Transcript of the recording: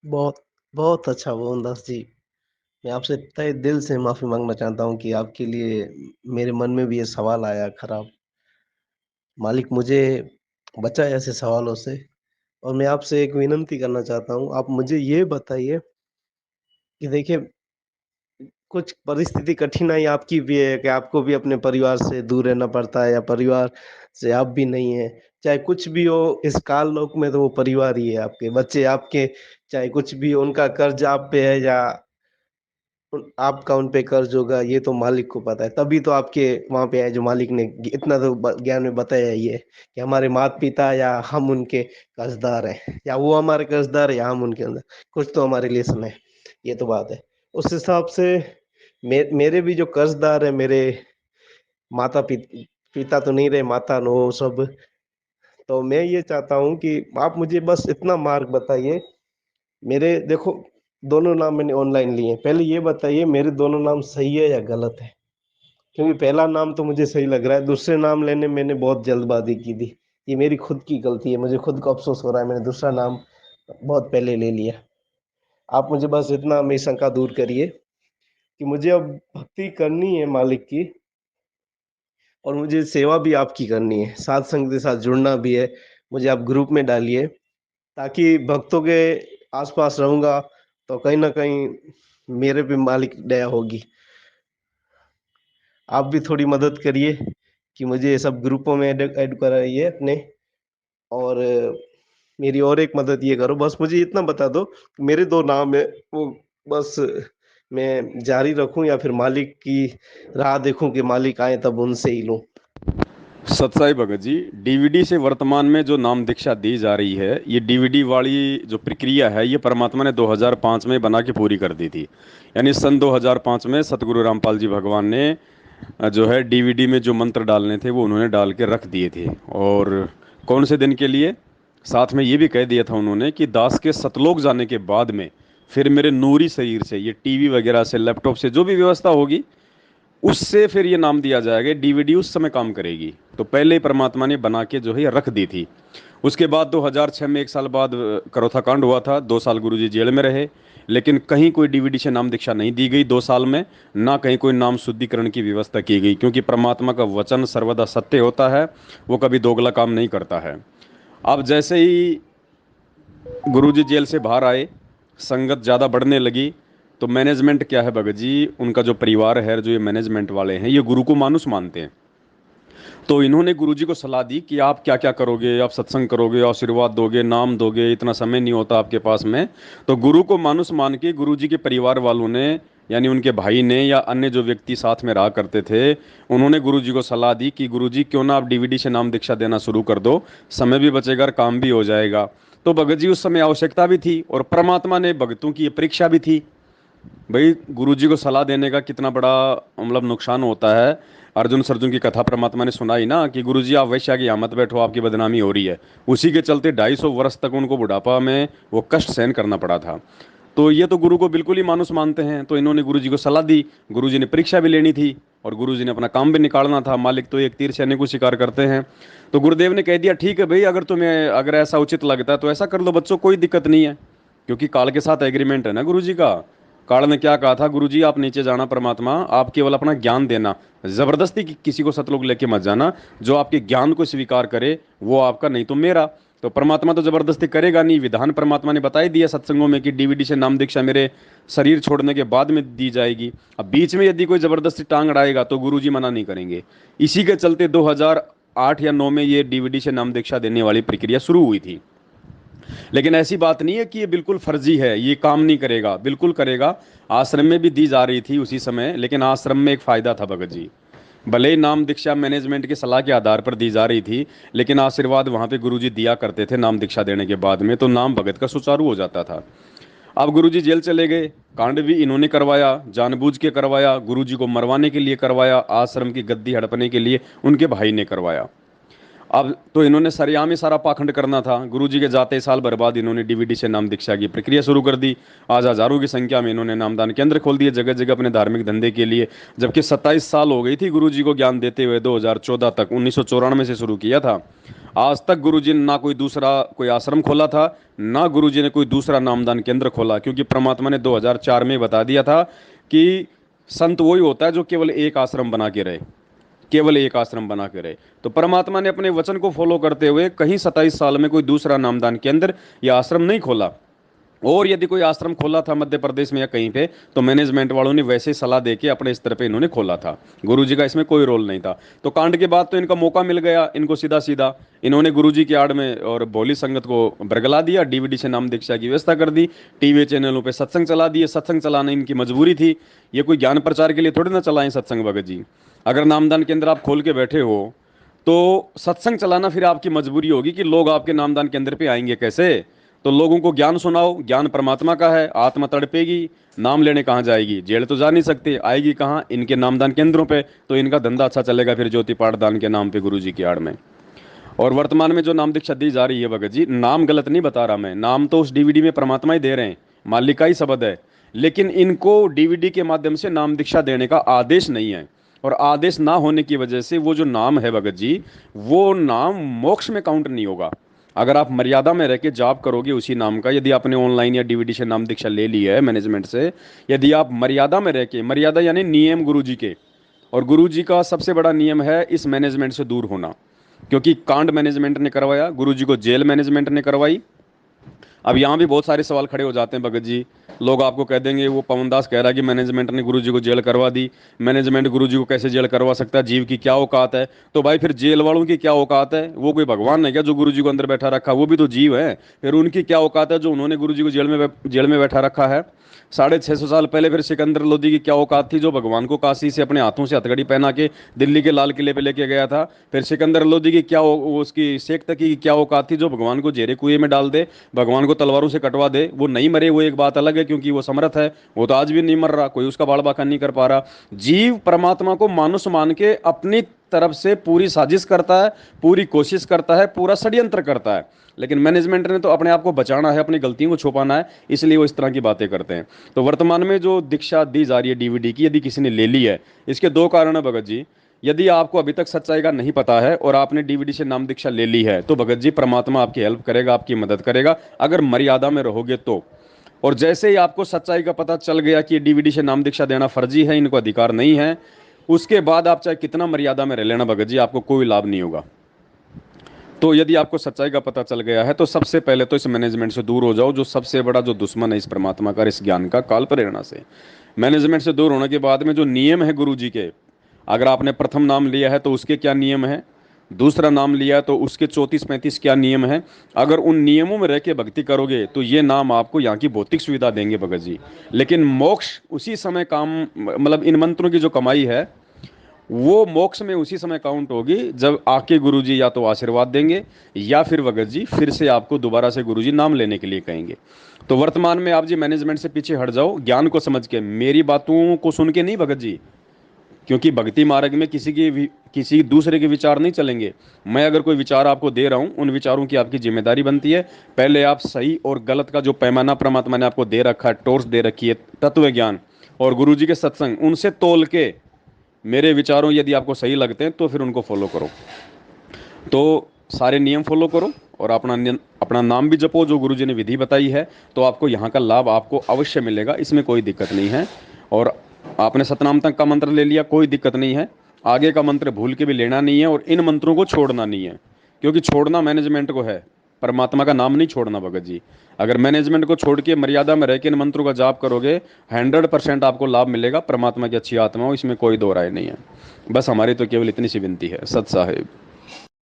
बहुत बहुत अच्छा मोहनदास जी। मैं आपसे तहे दिल से माफी मांगना चाहता हूँ कि आपके लिए मेरे मन में भी ये सवाल आया खराब। मालिक मुझे बचाए ऐसे सवालों से। और मैं आपसे एक विनंती करना चाहता हूँ, आप मुझे ये बताइए कि देखिए, कुछ परिस्थिति कठिनाई आपकी भी है कि आपको भी अपने परिवार से दूर रहना पड़ता है, या परिवार से आप भी नहीं है। चाहे कुछ भी हो इस काल लोक में, तो वो परिवार ही है, आपके बच्चे आपके। चाहे कुछ भी हो, उनका कर्ज आप पे है या आपका उन पे कर्ज होगा, ये तो मालिक को पता है। तभी तो आपके वहां पे है, जो मालिक ने इतना तो ज्ञान में बताया ही है कि हमारे माता पिता या हम उनके कर्जदार हैं, या वो हमारे कर्जदार है या हम उनके अंदर कुछ तो हमारे लिए समय। ये तो बात है। उस हिसाब से मेरे भी जो कर्जदार है, मेरे पिता तो नहीं रहे, माता नो सब। तो मैं ये चाहता हूँ कि आप मुझे बस इतना मार्ग बताइए। मेरे देखो, दोनों नाम मैंने ऑनलाइन लिए हैं। पहले ये बताइए, मेरे दोनों नाम सही है या गलत है? क्योंकि पहला नाम तो मुझे सही लग रहा है, दूसरे नाम लेने में मैंने बहुत जल्दबाजी की थी। ये मेरी खुद की गलती है, मुझे खुद को अफसोस हो रहा है, मैंने दूसरा नाम बहुत पहले ले लिया। आप मुझे बस इतना मेरी शंका दूर करिए कि मुझे अब भक्ति करनी है मालिक की, और मुझे सेवा भी आपकी करनी है, साथ संग के साथ जुड़ना भी है। मुझे आप ग्रुप में डालिए, ताकि भक्तों के आसपास रहूंगा तो कहीं ना कहीं मेरे पे मालिक दया होगी। आप भी थोड़ी मदद करिए कि मुझे ये सब ग्रुपों में ऐड कराइए अपने। और मेरी और एक मदद ये करो, बस मुझे इतना बता दो कि मेरे दो नाम है वो, बस मैं जारी रखूं या फिर मालिक की राह देखूं कि मालिक आए तब उनसे ही लूं? सत्साई भगत जी, डीवीडी से वर्तमान में जो नाम दीक्षा दी जा रही है, ये डीवीडी वाली जो प्रक्रिया है, ये परमात्मा ने 2005 में बना के पूरी कर दी थी। यानी सन 2005 में सतगुरु रामपाल जी भगवान ने जो है डीवीडी में जो मंत्र डालने थे वो उन्होंने डाल के रख दिए थे। और कौन से दिन के लिए? साथ में ये भी कह दिया था उन्होंने कि दास के सतलोक जाने के बाद में फिर मेरे नूरी शरीर से, ये टीवी वगैरह से, लैपटॉप से, जो भी व्यवस्था होगी उससे फिर ये नाम दिया जाएगा, डीवीडी उस समय काम करेगी। तो पहले ही परमात्मा ने बना के जो है ये रख दी थी। उसके बाद 2006 में, एक साल बाद करौथा कांड हुआ था, 2 साल गुरुजी जेल में रहे। लेकिन कहीं कोई डीवीडी से नाम दीक्षा नहीं दी गई 2 साल में। ना कहीं कोई नाम शुद्धिकरण की व्यवस्था की गई, क्योंकि परमात्मा का वचन सर्वदा सत्य होता है, वो कभी दोगला काम नहीं करता है। अब जैसे ही गुरुजी जेल से बाहर आए, संगत ज़्यादा बढ़ने लगी, तो मैनेजमेंट क्या है भगत जी, उनका जो परिवार है, जो ये मैनेजमेंट वाले हैं, ये गुरु को मानुस मानते हैं। तो इन्होंने गुरुजी को सलाह दी कि आप क्या क्या करोगे, आप सत्संग करोगे, आशीर्वाद दोगे, नाम दोगे, इतना समय नहीं होता आपके पास में। तो गुरु को मानुस मान के गुरुजी के परिवार वालों ने, यानी उनके भाई ने या अन्य जो व्यक्ति साथ में रहा करते थे, उन्होंने गुरुजी को सलाह दी कि गुरुजी क्यों ना आप डीवीडी से नाम दीक्षा देना शुरू कर दो, समय भी बचेगा और काम भी हो जाएगा। तो भगत जी उस समय आवश्यकता भी थी और परमात्मा ने भगतों की ये परीक्षा भी थी। भाई गुरुजी को सलाह देने का कितना बड़ा मतलब नुकसान होता है। अर्जुन सरजुन की कथा परमात्मा ने सुनाई ना कि गुरुजी आप वैश्या की यहाँ मत बैठो, आपकी बदनामी हो रही है। उसी के चलते 250 वर्ष तक उनको बुढ़ापा में वो कष्ट सहन करना पड़ा था। तो ये तो गुरु को बिल्कुल ही मानुस मानते हैं, तो इन्होंने गुरुजी को सलाह दी। गुरुजी ने परीक्षा भी लेनी थी और गुरुजी ने अपना काम भी निकालना था। मालिक तो एक तीर से अनेक को शिकार करते हैं। तो गुरुदेव ने कह दिया ठीक है भाई, अगर तुम्हें अगर ऐसा उचित लगता है तो ऐसा कर लो बच्चों, कोई दिक्कत नहीं है। क्योंकि काल के साथ एग्रीमेंट है ना गुरुजी का। काल ने क्या कहा था, गुरुजी आप नीचे जाना, परमात्मा आप केवल अपना ज्ञान देना, जबरदस्ती किसी को सतलोक लेके मत जाना। जो आपके ज्ञान को स्वीकार करे वो आपका, नहीं तो मेरा। तो परमात्मा तो जबरदस्ती करेगा नहीं, विधान परमात्मा ने बता ही दिया सत्संगों में कि डीवीडी से नाम दीक्षा मेरे शरीर छोड़ने के बाद में दी जाएगी। अब बीच में यदि कोई जबरदस्ती टांग अड़ाएगा तो गुरुजी मना नहीं करेंगे। इसी के चलते 2008 या 9 में ये डीवीडी से नाम दीक्षा देने वाली प्रक्रिया शुरू हुई थी। लेकिन ऐसी बात नहीं है कि ये बिल्कुल फर्जी है, ये काम नहीं करेगा, बिल्कुल करेगा। आश्रम में भी दी जा रही थी उसी समय, लेकिन आश्रम में एक फायदा था भगत जी। भले ही नाम दीक्षा मैनेजमेंट की सलाह के आधार पर दी जा रही थी, लेकिन आशीर्वाद वहां पे गुरुजी दिया करते थे नाम दीक्षा देने के बाद में, तो नाम भगत का सुचारू हो जाता था। अब गुरुजी जेल चले गए, कांड भी इन्होंने करवाया, जानबूझ के करवाया, गुरुजी को मरवाने के लिए करवाया, आश्रम की गद्दी हड़पने के लिए उनके भाई ने करवाया। अब तो इन्होंने सरेआम ही सारा पाखंड करना था। गुरुजी के जाते ही साल भर बाद इन्होंने डीवीडी से नाम दीक्षा की प्रक्रिया शुरू कर दी। आज हजारों की संख्या में इन्होंने नामदान केंद्र खोल दिए जगह जगह अपने धार्मिक धंधे के लिए। जबकि 27 साल हो गई थी गुरुजी को ज्ञान देते हुए, 2014 तक, 1994 से शुरू किया था। आज तक गुरुजी ने ना कोई दूसरा कोई आश्रम खोला था, ना गुरुजी ने कोई दूसरा नामदान केंद्र खोला, क्योंकि परमात्मा ने 2004 में बता दिया था कि संत वही होता है जो केवल एक आश्रम बना के रहे, केवल एक आश्रम बना के रहे। तो परमात्मा ने अपने वचन को फॉलो करते हुए कहीं 27 साल में कोई दूसरा नामदान केंद्र या आश्रम नहीं खोला। और यदि कोई आश्रम खोला था मध्य प्रदेश में या कहीं पे, तो मैनेजमेंट वालों ने वैसे सलाह देके अपने स्तर पे इन्होंने खोला था, गुरुजी का इसमें कोई रोल नहीं था। तो कांड के बाद तो इनका मौका मिल गया, इनको सीधा सीधा इन्होंने गुरुजी की आड़ में और भोली संगत को बरगला दिया, डीवीडी से नाम दीक्षा की व्यवस्था कर दी, टीवी चैनलों पे सत्संग चला दिए। सत्संग चलाना इनकी मजबूरी थी, ये कोई ज्ञान प्रचार के लिए थोड़ी ना चलाएं सत्संग भगत जी। अगर नामदान केंद्र आप खोल के बैठे हो तो सत्संग चलाना फिर आपकी मजबूरी होगी कि लोग आपके नामदान केंद्र पे आएंगे कैसे। तो लोगों को ज्ञान सुनाओ, ज्ञान परमात्मा का है, आत्मा तड़पेगी, नाम लेने कहाँ जाएगी, जेल तो जा नहीं सकते, आएगी कहाँ, इनके नामदान केंद्रों पे। तो इनका धंधा अच्छा चलेगा फिर ज्योति पाठदान के नाम पे गुरुजी की आड़ में। और वर्तमान में जो नाम दीक्षा दी जा रही है भगत जी, नाम गलत नहीं बता रहा मैं, नाम तो उस डीवीडी में परमात्मा ही दे रहे हैं, मालिक का ही शब्द है, लेकिन इनको डीवीडी के माध्यम से नाम दीक्षा देने का आदेश नहीं है। और आदेश ना होने की वजह से वो जो नाम है भगत जी, वो नाम मोक्ष में काउंट नहीं होगा। अगर आप मर्यादा में रह के जाप करोगे उसी नाम का, यदि आपने ऑनलाइन या डीवीडी से नाम दीक्षा ले ली है मैनेजमेंट से, यदि आप मर्यादा में रह के, मर्यादा यानी नियम गुरुजी के, और गुरुजी का सबसे बड़ा नियम है इस मैनेजमेंट से दूर होना, क्योंकि कांड मैनेजमेंट ने करवाया, गुरुजी को जेल मैनेजमेंट ने करवाई। अब यहाँ भी बहुत सारे सवाल खड़े हो जाते हैं भगत जी, लोग आपको कह देंगे वो पवन दास कह रहा है कि मैनेजमेंट ने गुरुजी को जेल करवा दी, मैनेजमेंट गुरुजी को कैसे जेल करवा सकता है, जीव की क्या औकात है। तो भाई फिर जेल वालों की क्या औकात है, वो कोई भगवान है क्या जो गुरुजी को अंदर बैठा रखा, वो भी तो जीव है, फिर उनकी क्या औकात है जो उन्होंने गुरुजी को जेल में बैठा रखा है। 650 साल पहले फिर सिकंदर लोदी की क्या औकात थी जो भगवान को काशी से अपने हाथों से हथकड़ी पहना के दिल्ली के लाल किले पे लेके गया था। फिर सिकंदर लोदी की क्या उसकी शेख तकी की क्या औकात थी जो भगवान को जेरे कुएं में डाल दे, भगवान को तलवारों से कटवा दे। वो नहीं मरे वो एक बात अलग है, क्योंकि वो समर्थ है, वो तो आज भी नहीं मर रहा, कोई उसका बाल बाका नहीं कर पा रहा। जीव परमात्मा को मानुष मान के अपनी तरफ से पूरी साजिश करता है, पूरी कोशिश करता है, पूरा षड्यंत्र करता है, लेकिन मैनेजमेंट ने तो अपने आप को बचाना है, अपनी गलतियों को छुपाना है, इसलिए वो इस तरह की बातें करते हैं। तो वर्तमान में जो दीक्षा दी जा रही है डीवीडी की, यदि किसी ने ले ली है, इसके दो कारण है भगत जी। यदि आपको अभी तक सच्चाई का नहीं पता है और आपने डीवीडी से नाम दीक्षा ले ली है, तो भगत जी परमात्मा आपकी हेल्प करेगा, आपकी मदद करेगा, अगर मर्यादा में रहोगे तो। और जैसे ही आपको सच्चाई का पता चल गया कि डीवीडी से नाम दीक्षा देना फर्जी है, इनको अधिकार नहीं है, उसके बाद आप चाहे कितना मर्यादा में रह लेना भगत जी, आपको कोई लाभ नहीं होगा। तो यदि आपको सच्चाई का पता चल गया है तो सबसे पहले तो इस मैनेजमेंट से दूर हो जाओ, जो सबसे बड़ा जो दुश्मन है इस परमात्मा का, इस ज्ञान का, काल प्रेरणा से। मैनेजमेंट से दूर होने के बाद में जो नियम है गुरु जी के, अगर आपने प्रथम नाम लिया है तो उसके क्या नियम है, दूसरा नाम लिया है तो उसके 34-35 क्या नियम है। अगर उन नियमों में रह के भक्ति करोगे तो ये नाम आपको यहाँ की भौतिक सुविधा देंगे भगत जी, लेकिन मोक्ष उसी समय काम, मतलब इन मंत्रों की जो कमाई है वो मोक्ष में उसी समय काउंट होगी जब आके गुरुजी या तो आशीर्वाद देंगे या फिर भगत जी फिर से आपको दोबारा से गुरुजी नाम लेने के लिए कहेंगे। तो वर्तमान में आप जी मैनेजमेंट से पीछे हट जाओ, ज्ञान को समझ के, मेरी बातों को सुन के नहीं भगत जी, क्योंकि भक्ति मार्ग में किसी दूसरे के विचार नहीं चलेंगे। मैं अगर कोई विचार आपको दे रहा हूँ, उन विचारों की आपकी जिम्मेदारी बनती है। पहले आप सही और गलत का जो पैमाना परमात्मा ने आपको दे रखा है, टोर्स दे रखी है, तत्व ज्ञान और गुरुजी के सत्संग, उनसे तोल के मेरे विचारों यदि आपको सही लगते हैं तो फिर उनको फॉलो करो। तो सारे नियम फॉलो करो और अपना नाम भी जपो जो गुरुजी ने विधि बताई है, तो आपको यहाँ का लाभ आपको अवश्य मिलेगा, इसमें कोई दिक्कत नहीं है। और आपने सतनाम तक का मंत्र ले लिया, कोई दिक्कत नहीं है, आगे का मंत्र भूल के भी लेना नहीं है और इन मंत्रों को छोड़ना नहीं है, क्योंकि छोड़ना मैनेजमेंट को है, परमात्मा का नाम नहीं छोड़ना भगत जी। अगर मैनेजमेंट को छोड़ के मर्यादा में रह के इन मंत्रों का जाप करोगे 100% आपको लाभ मिलेगा, परमात्मा की अच्छी आत्मा हो, इसमें कोई दो राय नहीं है। बस हमारी तो केवल इतनी सी विनती है। सत साहिब।